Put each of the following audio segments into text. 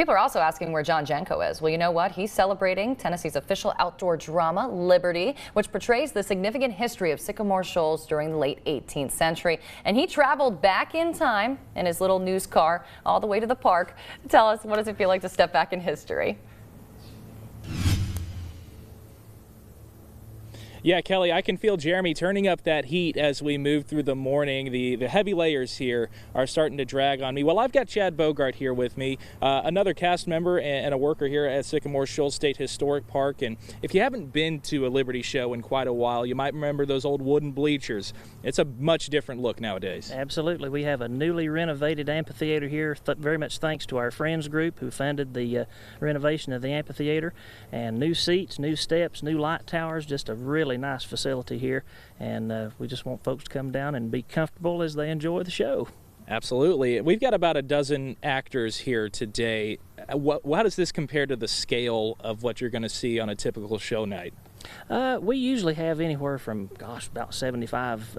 People are also asking where John Janko is. Well, you know what? He's celebrating Tennessee's official outdoor drama, Liberty, which portrays the significant history of Sycamore Shoals during the late 18th century. And he traveled back in time in his little news car all the way to the park. Tell us, what does it feel like to step back in history? Yeah, Kelly, I can feel Jeremy turning up that heat as we move through the morning. The heavy layers here are starting to drag on me. Well, I've got Chad Bogart here with me, another cast member and a worker here at Sycamore Shoals State Historic Park. And if you haven't been to a Liberty show in quite a while, you might remember those old wooden bleachers. It's a much different look nowadays. Absolutely. We have a newly renovated amphitheater here, very much thanks to our Friends group who funded the renovation of the amphitheater. And new seats, new steps, new light towers, just a really nice facility here, and we just want folks to come down and be comfortable as they enjoy the show. Absolutely. We've got about a dozen actors here today. How does this compare to the scale of what you're going to see on a typical show night? We usually have anywhere from, about 75,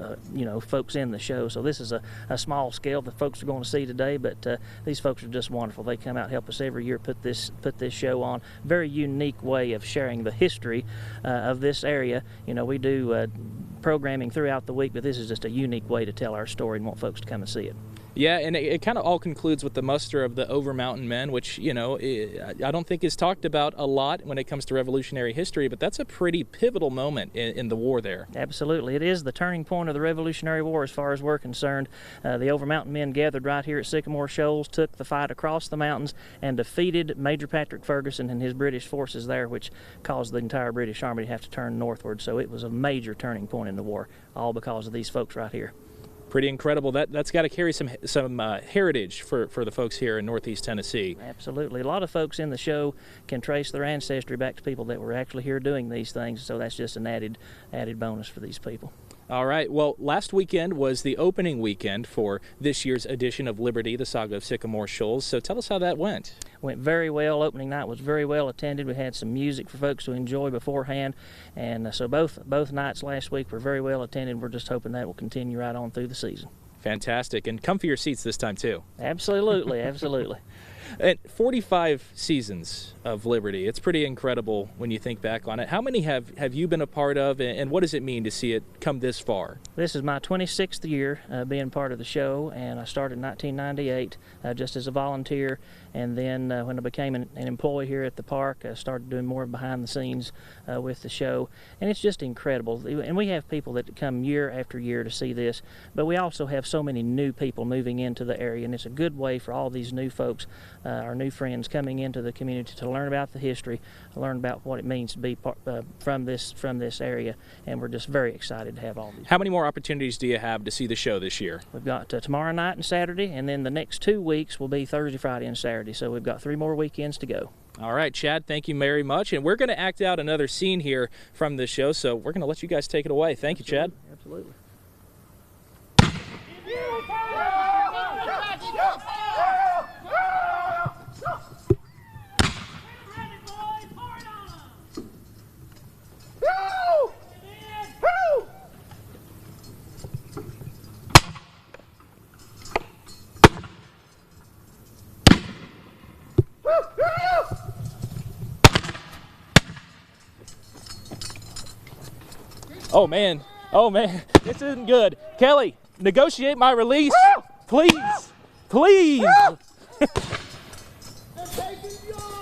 folks in the show. So this is a small scale that folks are going to see today, but these folks are just wonderful. They come out and help us every year put this show on. Very unique way of sharing the history of this area. You know, we do programming throughout the week, but this is just a unique way to tell our story and want folks to come and see it. Yeah, and it kind of all concludes with the muster of the Over Mountain Men, which, I don't think is talked about a lot when it comes to Revolutionary history, but that's a pretty pivotal moment in the war there. Absolutely. It is the turning point of the Revolutionary War as far as we're concerned. The Over Mountain Men gathered right here at Sycamore Shoals, took the fight across the mountains, and defeated Major Patrick Ferguson and his British forces there, which caused the entire British Army to have to turn northward. So it was a major turning point in the war, all because of these folks right here. Pretty incredible. That's got to carry some heritage for the folks here in Northeast Tennessee. Absolutely. A lot of folks in the show can trace their ancestry back to people that were actually here doing these things, so that's just an added bonus for these people. All right. Well, last weekend was the opening weekend for this year's edition of Liberty, the Saga of Sycamore Shoals. So tell us how that went. Went very well. Opening night was very well attended. We had some music for folks to enjoy beforehand, and so both nights last week were very well attended. We're just hoping that will continue right on through the season. Fantastic. And come for your seats this time, too. Absolutely, absolutely. And 45 seasons of Liberty. It's pretty incredible when you think back on it. How many have you been a part of, and what does it mean to see it come this far? This is my 26th year being part of the show, and I started in 1998 just as a volunteer, and then when I became an employee here at the park, I started doing more behind the scenes with the show, and it's just incredible. And we have people that come year after year to see this, but we also have so many new people moving into the area, and it's a good way for all these new folks, our new friends coming into the community, to learn about the history, learn about what it means to be from this area, and we're just very excited to have all these. How many more opportunities do you have to see the show this year? We've got tomorrow night and Saturday, and then the next 2 weeks will be Thursday, Friday, and Saturday, so we've got 3 more weekends to go. All right, Chad, thank you very much, and we're going to act out another scene here from this show, so we're going to let you guys take it away. Thank you, Chad. Absolutely. Oh man, this isn't good. Kelly, negotiate my release, please, please. They're taking yours.